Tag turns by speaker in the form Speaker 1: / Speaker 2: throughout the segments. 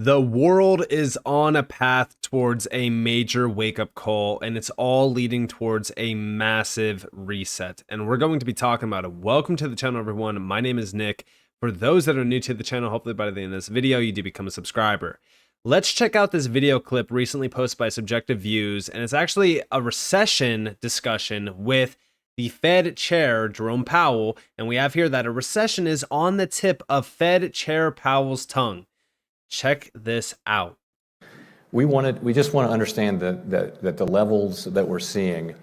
Speaker 1: The world is on a path towards a major wake-up call, and it's all leading towards a massive reset. And we're going to be talking about it. Welcome to the channel, everyone. My name is Nick. For those that are new to the channel, hopefully by the end of this video, you do become a subscriber. Let's check out this video clip recently posted by Subjective Views, and it's actually a recession discussion with the Fed Chair, Jerome Powell, and we have here that a recession is on the tip of Fed Chair Powell's tongue. Check this out.
Speaker 2: We just want to understand that the levels that we're seeing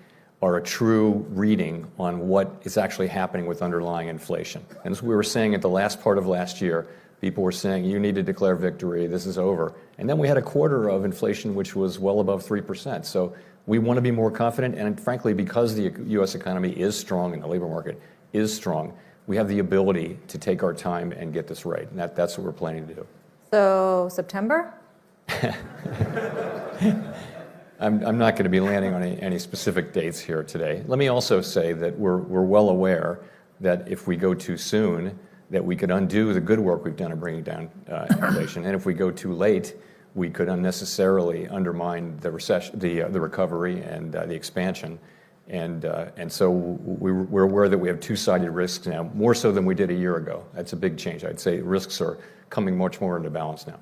Speaker 2: are a true reading on what is actually happening with underlying inflation. And as we were saying at the last part of last year, people were saying, you need to declare victory, this is over. And then we had a quarter of inflation, which was well above 3%. So we want to be more confident. And frankly, because the U.S. economy is strong and the labor market is strong, we have the ability to take our time and get this right. And that's what we're planning to do.
Speaker 3: So September?
Speaker 2: I'm not going to be landing on any specific dates here today. Let me also say that we're well aware that if we go too soon, that we could undo the good work we've done in bringing down inflation, and if we go too late, we could unnecessarily undermine the recession, the recovery, and the expansion. And so we're aware that we have two-sided risks now, more so than we did a year ago. That's a big change. I'd say risks are coming much more into balance now.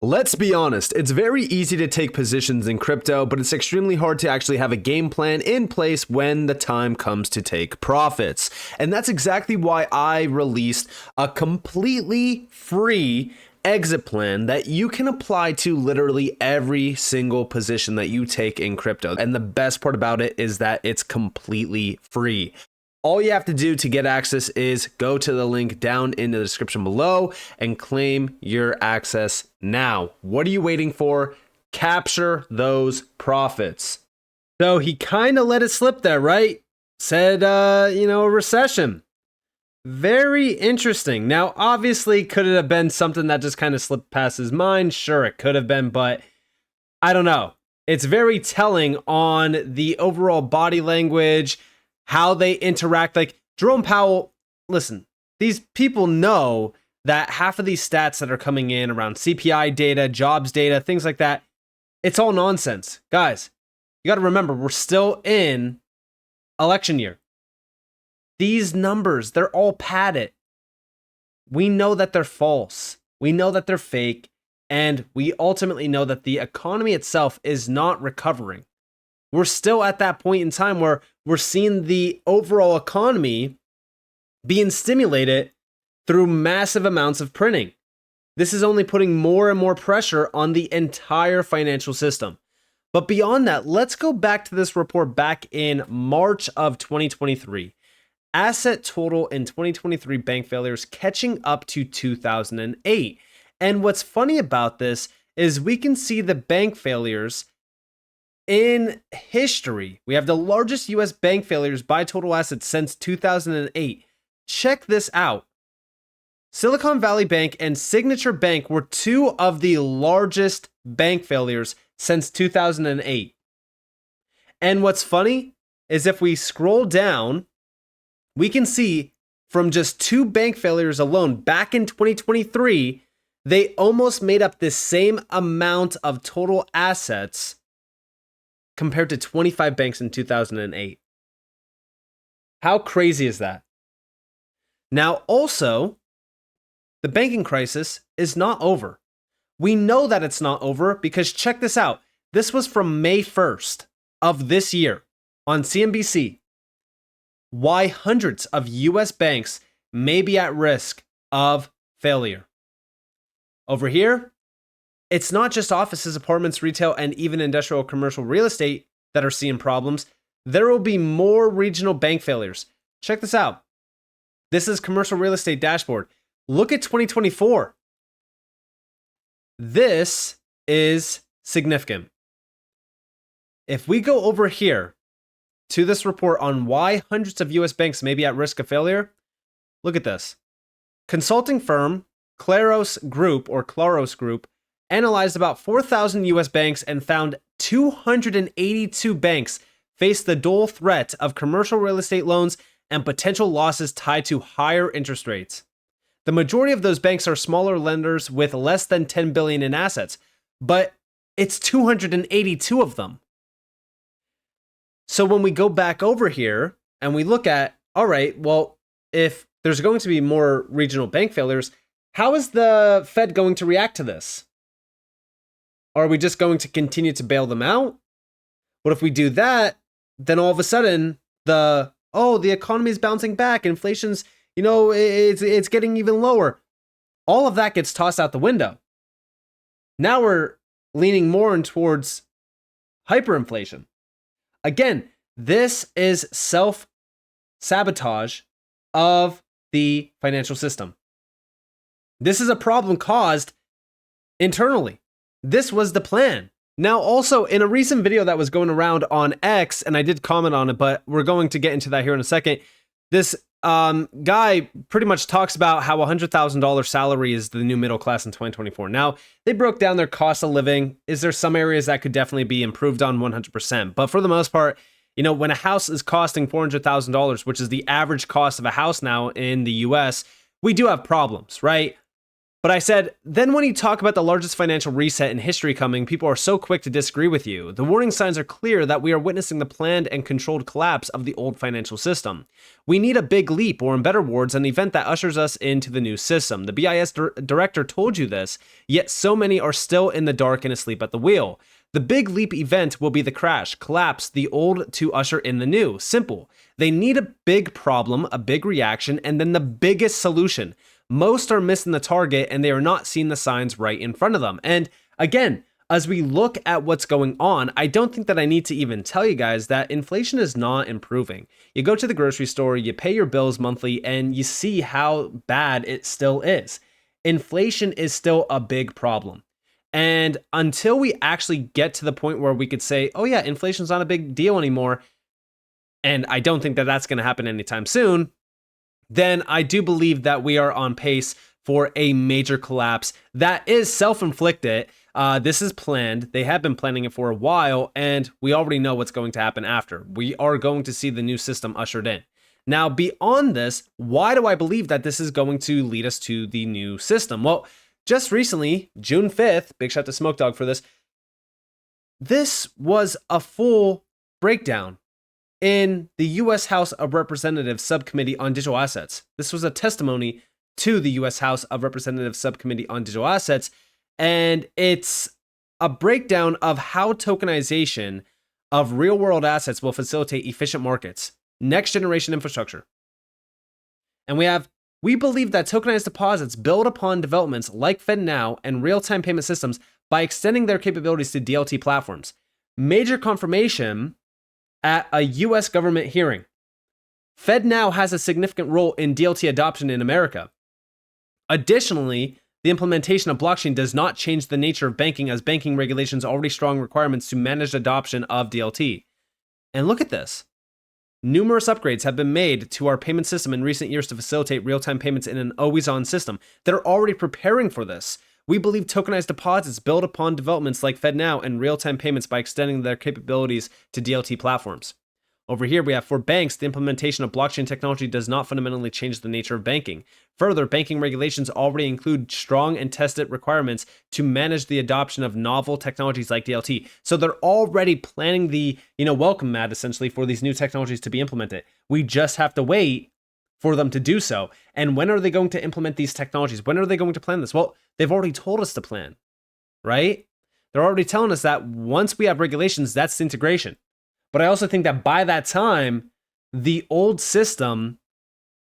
Speaker 1: Let's be honest, it's very easy to take positions in crypto, but it's extremely hard to actually have a game plan in place when the time comes to take profits. And that's exactly why I released a completely free exit plan that you can apply to literally every single position that you take in crypto. And the best part about it is that it's completely free. All you have to do to get access is go to the link down in the description below and claim your access now. What are you waiting for? Capture those profits. So he kind of let it slip there, right? Said, a recession. Very interesting. Now, obviously, could it have been something that just kind of slipped past his mind? Sure, it could have been, but I don't know. It's very telling on the overall body language, how they interact. Like Jerome Powell, listen, these people know that half of these stats that are coming in around CPI data, jobs data, things like that, it's all nonsense. Guys, you got to remember, we're still in election year. These numbers, they're all padded. We know that they're false. We know that they're fake. And we ultimately know that the economy itself is not recovering. We're still at that point in time where we're seeing the overall economy being stimulated through massive amounts of printing. This is only putting more and more pressure on the entire financial system. But beyond that, let's go back to this report back in March of 2023. Asset total in 2023 bank failures catching up to 2008. And what's funny about this is we can see the bank failures in history. We have the largest US bank failures by total assets since 2008. Check this out. Silicon Valley Bank and Signature Bank were two of the largest bank failures since 2008. And what's funny is if we scroll down, we can see from just two bank failures alone back in 2023, they almost made up the same amount of total assets compared to 25 banks in 2008. How crazy is that? Now, also, the banking crisis is not over. We know that it's not over because check this out. This was from May 1st of this year on CNBC. Why hundreds of US banks may be at risk of failure. Over here, it's not just offices, apartments, retail, and even industrial commercial real estate that are seeing problems. There will be more regional bank failures. Check this out. This is commercial real estate dashboard. Look at 2024. This is significant. If we go over here to this report on why hundreds of US banks may be at risk of failure, look at this. Consulting firm Claros Group analyzed about 4,000 US banks and found 282 banks face the dual threat of commercial real estate loans and potential losses tied to higher interest rates. The majority of those banks are smaller lenders with less than 10 billion in assets, but it's 282 of them. So when we go back over here and we look at, all right, well, if there's going to be more regional bank failures, how is the Fed going to react to this? Are we just going to continue to bail them out? What if we do that? Then all of a sudden, the economy is bouncing back, inflation's, it's getting even lower. All of that gets tossed out the window. Now we're leaning more towards hyperinflation. Again, this is self-sabotage of the financial system. This is a problem caused internally. This was the plan. Now, also, in a recent video that was going around on X, and I did comment on it, but we're going to get into that here in a second, this guy pretty much talks about how $100,000 salary is the new middle class in 2024. Now, they broke down their cost of living. Is there some areas that could definitely be improved on 100%? But for the most part, when a house is costing $400,000, which is the average cost of a house now in the US, we do have problems, right? But I said, then when you talk about the largest financial reset in history coming, people are so quick to disagree with you. The warning signs are clear that we are witnessing the planned and controlled collapse of the old financial system. We need a big leap, or in better words, an event that ushers us into the new system. The BIS director told you this, yet so many are still in the dark and asleep at the wheel. The big leap event will be the crash, collapse, the old to usher in the new. Simple. They need a big problem, a big reaction, and then the biggest solution. Most are missing the target and they are not seeing the signs right in front of them. And again, as we look at what's going on, I don't think that I need to even tell you guys that inflation is not improving. You go to the grocery store, you pay your bills monthly, and you see how bad it still is. Inflation is still a big problem. And until we actually get to the point where we could say, oh yeah, inflation's not a big deal anymore, and I don't think that that's going to happen anytime soon, then I do believe that we are on pace for a major collapse that is self-inflicted. This is planned. They have been planning it for a while, and we already know what's going to happen after. We are going to see the new system ushered in. Now, beyond this, why do I believe that this is going to lead us to the new system? Well, just recently, June 5th, big shout to Smoke Dog for this, this was a full breakdown in the U.S. House of Representatives Subcommittee on Digital Assets. This was a testimony to the U.S. House of Representatives Subcommittee on Digital Assets, and it's a breakdown of how tokenization of real-world assets will facilitate efficient markets, next-generation infrastructure. And we believe that tokenized deposits build upon developments like FedNow and real-time payment systems by extending their capabilities to DLT platforms. Major confirmation at a U.S. government hearing. FedNow has a significant role in DLT adoption in America. Additionally, the implementation of blockchain does not change the nature of banking, as banking regulations already strong requirements to manage adoption of DLT. And look at this. Numerous upgrades have been made to our payment system in recent years to facilitate real-time payments in an always-on system. They're already preparing for this. We believe tokenized deposits build upon developments like FedNow and real-time payments by extending their capabilities to DLT platforms. Over here, we have for banks, the implementation of blockchain technology does not fundamentally change the nature of banking. Further, banking regulations already include strong and tested requirements to manage the adoption of novel technologies like DLT. So they're already planning the, welcome mat essentially for these new technologies to be implemented. We just have to wait for them to do so. And when are they going to implement these technologies? When are they going to plan this? Well, they've already told us to plan, right? They're already telling us that once we have regulations, that's integration. But I also think that by that time, the old system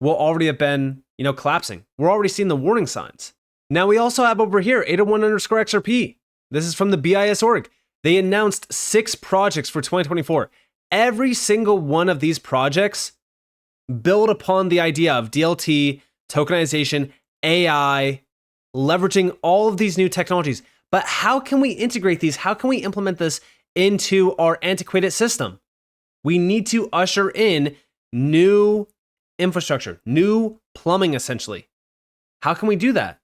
Speaker 1: will already have been, collapsing. We're already seeing the warning signs. Now we also have over here 801_XRP. This is from the BIS org. They announced 6 projects for 2024. Every single one of these projects build upon the idea of DLT, tokenization, AI, leveraging all of these new technologies. But how can we integrate these? How can we implement this into our antiquated system? We need to usher in new infrastructure, new plumbing, essentially. How can we do that?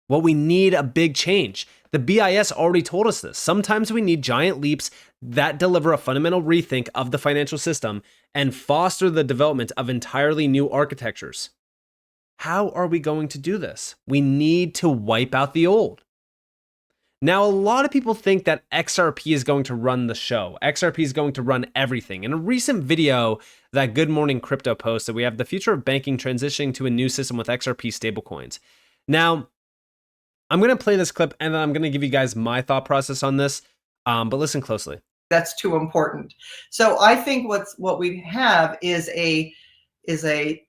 Speaker 1: Well, we need a big change. The BIS already told us this. Sometimes we need giant leaps that deliver a fundamental rethink of the financial system and foster the development of entirely new architectures. How are we going to do this? We need to wipe out the old. Now, a lot of people think that XRP is going to run the show. XRP is going to run everything. In a recent video that Good Morning Crypto posted, we have the future of banking transitioning to a new system with XRP stablecoins. Now, I'm going to play this clip and then I'm going to give you guys my thought process on this, but listen closely.
Speaker 4: That's too important. So I think what we have is a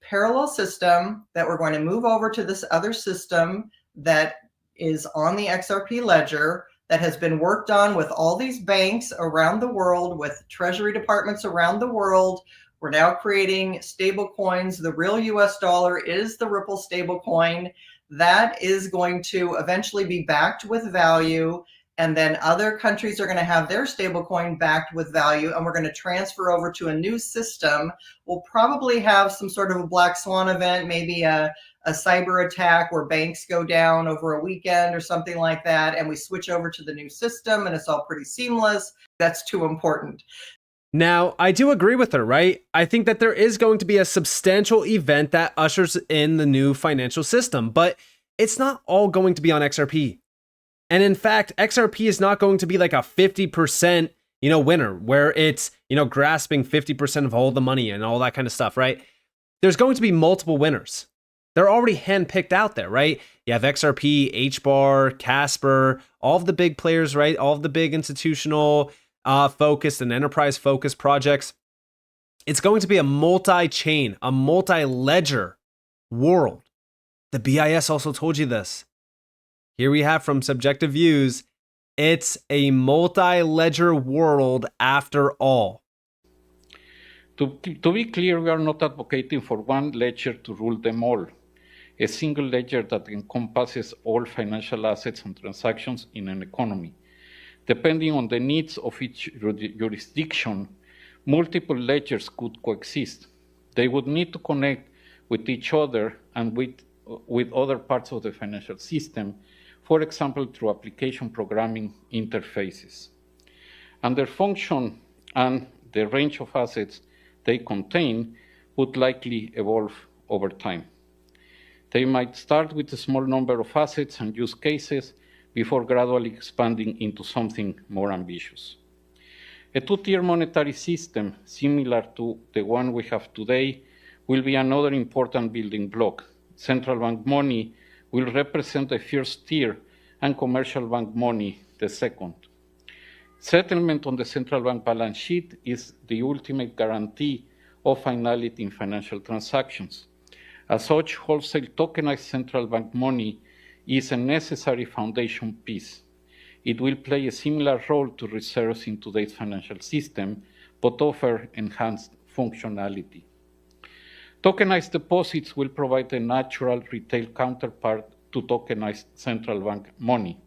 Speaker 4: parallel system that we're going to move over to this other system that is on the XRP ledger that has been worked on with all these banks around the world, with treasury departments around the world. We're now creating stable coins. The real US dollar is the Ripple stable coin. That is going to eventually be backed with value. And then other countries are going to have their stable coin backed with value, and we're going to transfer over to a new system. We'll probably have some sort of a black swan event, maybe a cyber attack where banks go down over a weekend or something like that, and we switch over to the new system, and it's all pretty seamless. That's too important.
Speaker 1: Now, I do agree with her, right? I think that there is going to be a substantial event that ushers in the new financial system, but it's not all going to be on XRP. And in fact, XRP is not going to be like a 50%, winner where it's, grasping 50% of all the money and all that kind of stuff, right? There's going to be multiple winners. They're already handpicked out there, right? You have XRP, HBAR, Casper, all of the big players, right? All of the big institutional focused and enterprise focused projects. It's going to be a multi-chain, a multi-ledger world. The BIS also told you this. Here we have from Subjective Views, it's a multi-ledger world after all.
Speaker 5: To be clear, we are not advocating for one ledger to rule them all. A single ledger that encompasses all financial assets and transactions in an economy. Depending on the needs of each jurisdiction, multiple ledgers could coexist. They would need to connect with each other and with other parts of the financial system, for example, through application programming interfaces. And their function and the range of assets they contain would likely evolve over time. They might start with a small number of assets and use cases before gradually expanding into something more ambitious. A two-tier monetary system similar to the one we have today will be another important building block. Central bank money will represent the first tier and commercial bank money the second. Settlement on the central bank balance sheet is the ultimate guarantee of finality in financial transactions. As such, wholesale tokenized central bank money is a necessary foundation piece. It will play a similar role to reserves in today's financial system, but offer enhanced functionality. Tokenized deposits will provide a natural retail counterpart to tokenized central bank money.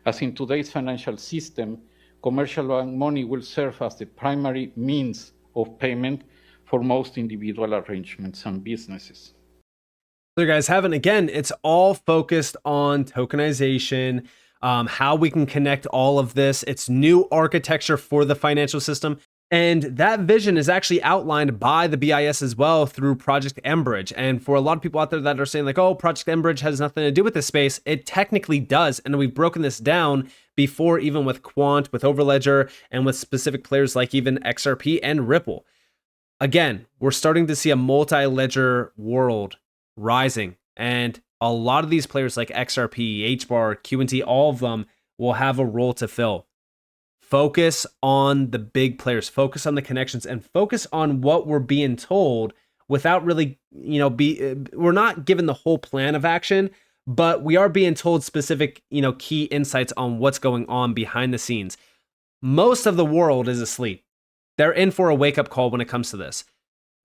Speaker 5: As in today's financial system, commercial bank money will serve as the primary means of payment for most individual arrangements and businesses.
Speaker 1: So you guys have it. Again, it's all focused on tokenization, how we can connect all of this. It's new architecture for the financial system. And that vision is actually outlined by the BIS as well through Project Enbridge. And for a lot of people out there that are saying like, oh, Project Enbridge has nothing to do with this space, it technically does. And we've broken this down before, even with Quant, with Overledger, and with specific players like even XRP and Ripple. Again, we're starting to see a multi-ledger world rising. And a lot of these players like XRP, HBAR, QNT, all of them will have a role to fill. Focus on the big players, focus on the connections, and focus on what we're being told without really, we're not given the whole plan of action, but we are being told specific, key insights on what's going on behind the scenes. Most of the world is asleep. They're in for a wake-up call when it comes to this.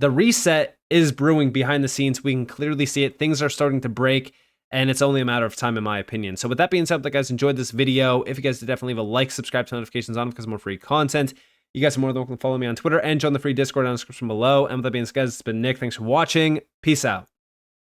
Speaker 1: The reset is brewing behind the scenes. We can clearly see it. Things are starting to break. And it's only a matter of time, in my opinion. So with that being said, if you guys enjoyed this video, if you guys did, definitely leave a like, subscribe, to notifications on because more free content. You guys are more than welcome to follow me on Twitter and join the free Discord down in the description below. And with that being said, guys, it's been Nick. Thanks for watching. Peace out.